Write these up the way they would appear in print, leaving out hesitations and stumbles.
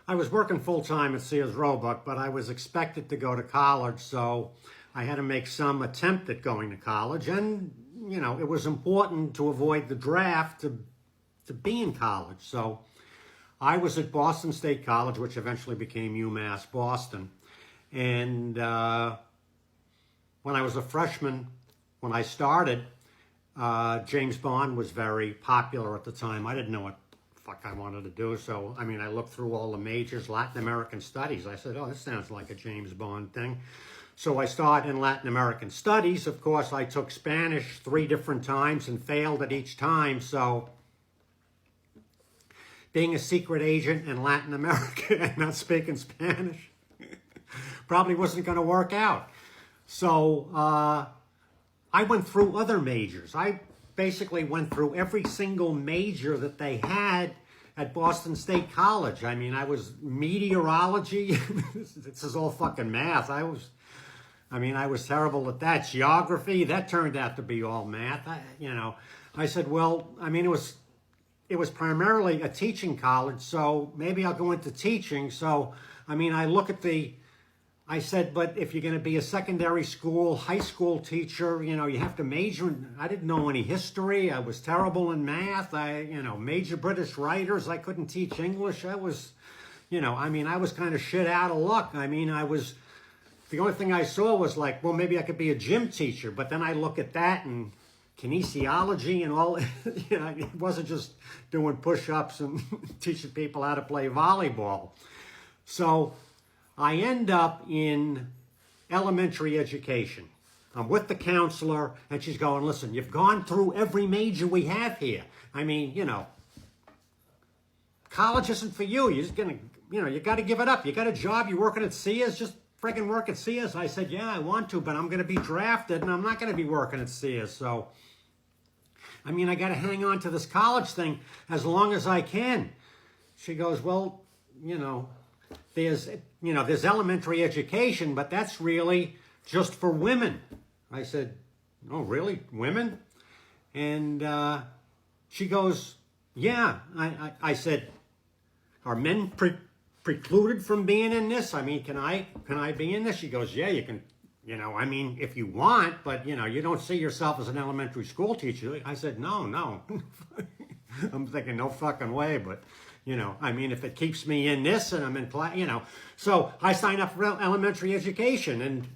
I was working full-time at Sears Roebuck, but I was expected to go to college, so I had to make some attempt at going to college. And, it was important to avoid the draft to be in college. So I was at Boston State College, which eventually became UMass Boston. And when I was a freshman, when I started, James Bond was very popular at the time. I didn't know what the fuck I wanted to do. So, I looked through all the majors, Latin American studies. I said, oh, this sounds like a James Bond thing. So I started in Latin American studies. Of course, I took Spanish 3 different times and failed at each time. So being a secret agent in Latin America and not speaking Spanish probably wasn't going to work out. So I went through other majors. I basically went through every single major that they had at Boston State College. I was meteorology. This is all fucking math. I was terrible at that. Geography, that turned out to be all math. I said, well, it was primarily a teaching college, so maybe I'll go into teaching. So, I said, but if you're going to be a secondary school, high school teacher, you have to major in, I didn't know any history. I was terrible in math. Major British writers. I couldn't teach English. I was kind of shit out of luck. The only thing I saw was like, well, maybe I could be a gym teacher. But then I look at that and kinesiology and all, it wasn't just doing push-ups and teaching people how to play volleyball. So I end up in elementary education. I'm with the counselor and she's going, listen, you've gone through every major we have here. College isn't for you. You're just going to, you got to give it up. You got a job, you're working at Sears, just friggin' work at Sears. I said, yeah, I want to, but I'm going to be drafted and I'm not going to be working at Sears. So, I got to hang on to this college thing as long as I can. She goes, well, there's elementary education, but that's really just for women. I said, oh, really? Women? And she goes, yeah. I said, are men precluded from being in this? Can I be in this? She goes, yeah, you can, if you want, but, you don't see yourself as an elementary school teacher. I said, no. I'm thinking, no fucking way, but, if it keeps me in this and I'm in class, So I signed up for elementary education and,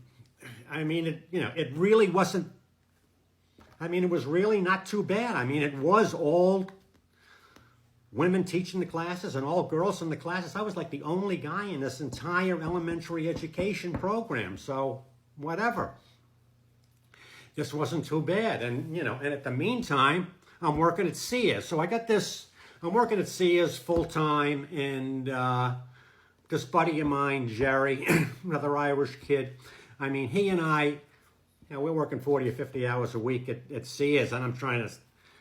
it really wasn't, it was really not too bad. It was all women teaching the classes and all girls in the classes. I was like the only guy in this entire elementary education program. So whatever. This wasn't too bad. And, and at the meantime, I'm working at Sears. So I'm working at Sears full time. And this buddy of mine, Jerry, another Irish kid, he and I, we're working 40 or 50 hours a week at Sears. And I'm trying to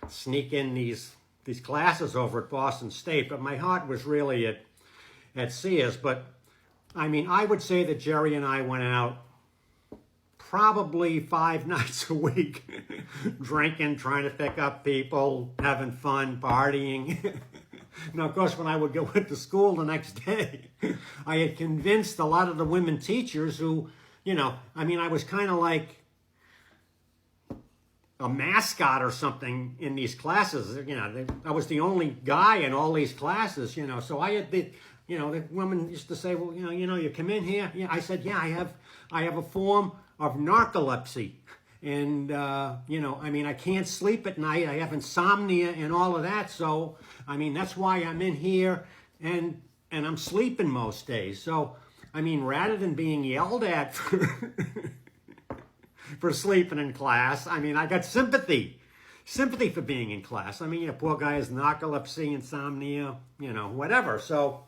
sneak in these classes over at Boston State, but my heart was really at Sears. But I would say that Jerry and I went out probably 5 nights a week, drinking, trying to pick up people, having fun, partying. Now, of course, when I would go into school the next day, I had convinced a lot of the women teachers who, I was kind of like a mascot or something in these classes. I was the only guy in all these classes, so I had the women used to say, well, you come in here. Yeah, I said, yeah, I have a form of narcolepsy. And, I can't sleep at night. I have insomnia and all of that. So, that's why I'm in here and I'm sleeping most days. So, rather than being yelled at for sleeping in class, I got sympathy for being in class. Poor guy has narcolepsy, insomnia, whatever. So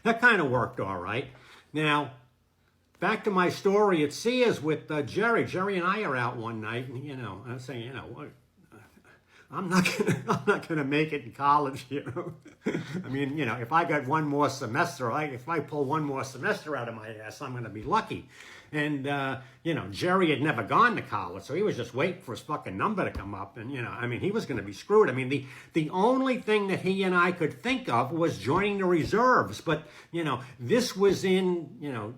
that kind of worked all right. Now, back to my story at Sears with Jerry. Jerry and I are out one night, and, I was saying, I'm not gonna make it in college, you know. I mean, you know, if I got one more semester, if I pull one more semester out of my ass, I'm gonna be lucky. And you know, Jerry had never gone to college, so he was just waiting for his fucking number to come up, and you know, I mean, he was gonna be screwed. I mean, the only thing that he and I could think of was joining the reserves, but you know, this was in, you know,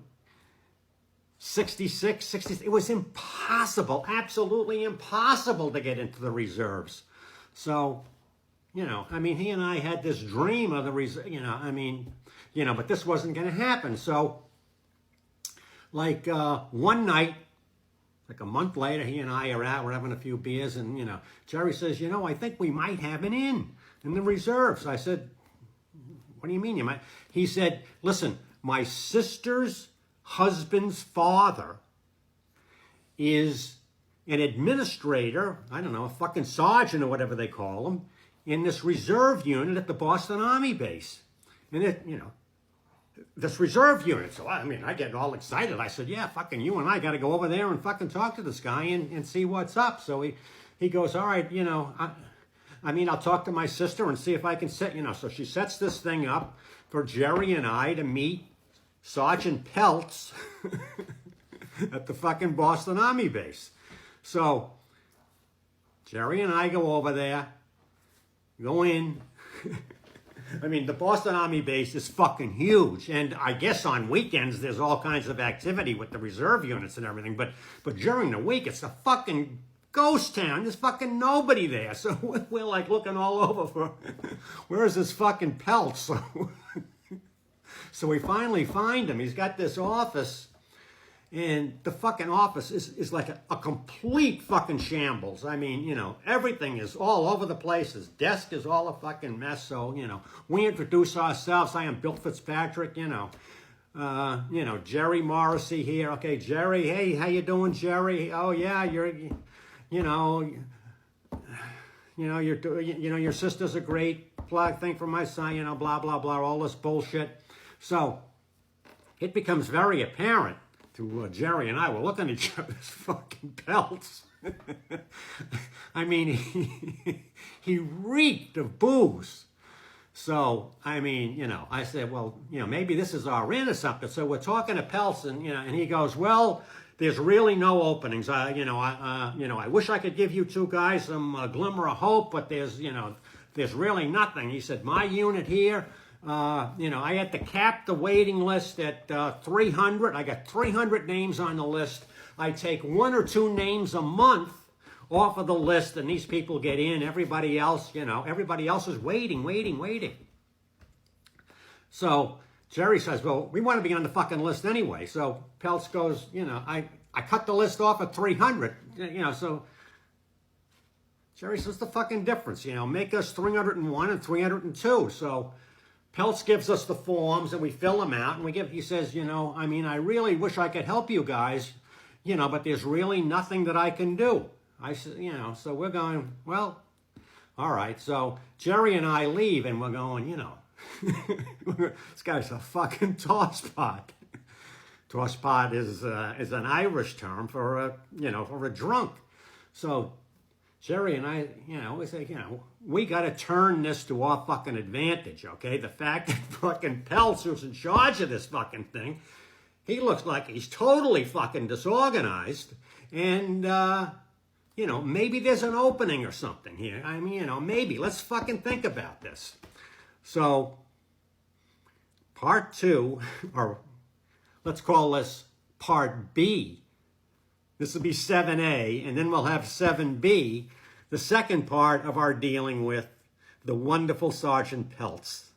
66, 60, it was impossible, absolutely impossible to get into the reserves. So, you know, I mean, he and I had this dream of the reserve, you know, I mean, you know, but this wasn't going to happen. So, like one night, like a month later, he and I are out, we're having a few beers, and, you know, Jerry says, you know, I think we might have an in the reserves. I said, what do you mean you might? He said, listen, my sister's husband's father is an administrator, I don't know, a fucking sergeant or whatever they call him, in this reserve unit at the Boston Army base. And it, you know, this reserve unit. So, I mean, I get all excited. I said, yeah, fucking you and I got to go over there and fucking talk to this guy and see what's up. So he goes, all right, you know, I mean, I'll talk to my sister and see if I can set, you know. So she sets this thing up for Jerry and I to meet Sergeant Peltz at the fucking Boston Army base. So Jerry and I go over there, go in. I mean, the Boston Army base is fucking huge, and I guess on weekends there's all kinds of activity with the reserve units and everything, but during the week it's a fucking ghost town. There's fucking nobody there. So we're like looking all over for, where's this fucking Peltz? So we finally find him. He's got this office, and the fucking office is like a complete fucking shambles. I mean, you know, everything is all over the place. His desk is all a fucking mess. So, you know, we introduce ourselves. I am Bill Fitzpatrick, you know, Jerry Morrissey here. Okay, Jerry, hey, how you doing, Jerry? Oh, yeah, your sister's a great thing for my son, you know, blah, blah, blah, all this bullshit. So it becomes very apparent to Jerry and I, we're looking at each other's fucking Peltz. I mean, he reeked of booze. So, I mean, you know, I said, well, you know, maybe this is our in or something. So we're talking to Peltz, and, you know, and he goes, well, there's really no openings. I wish I could give you two guys some glimmer of hope, but there's really nothing. He said, my unit here, I had to cap the waiting list at 300. I got 300 names on the list. I take 1 or 2 names a month off of the list, and these people get in. Everybody else is waiting. So Jerry says, well, we want to be on the fucking list anyway. So Peltz goes, you know, I cut the list off at 300, you know, so Jerry says, what's the fucking difference? You know, make us 301 and 302. So Peltz gives us the forms, and we fill them out, and he says, you know, I mean, I really wish I could help you guys, you know, but there's really nothing that I can do. I said, you know, so we're going, well, all right. So Jerry and I leave, and we're going, you know, this guy's a fucking tosspot. Tosspot is an Irish term for a drunk. So Jerry and I, you know, we say, you know, we got to turn this to our fucking advantage, okay? The fact that fucking Peltz, who's in charge of this fucking thing, he looks like he's totally fucking disorganized, and you know, maybe there's an opening or something here. I mean, you know, maybe. Let's fucking think about this. So, part 2, or let's call this part B. This will be 7A, and then we'll have 7B, the second part of our dealing with the wonderful Sergeant Peltz.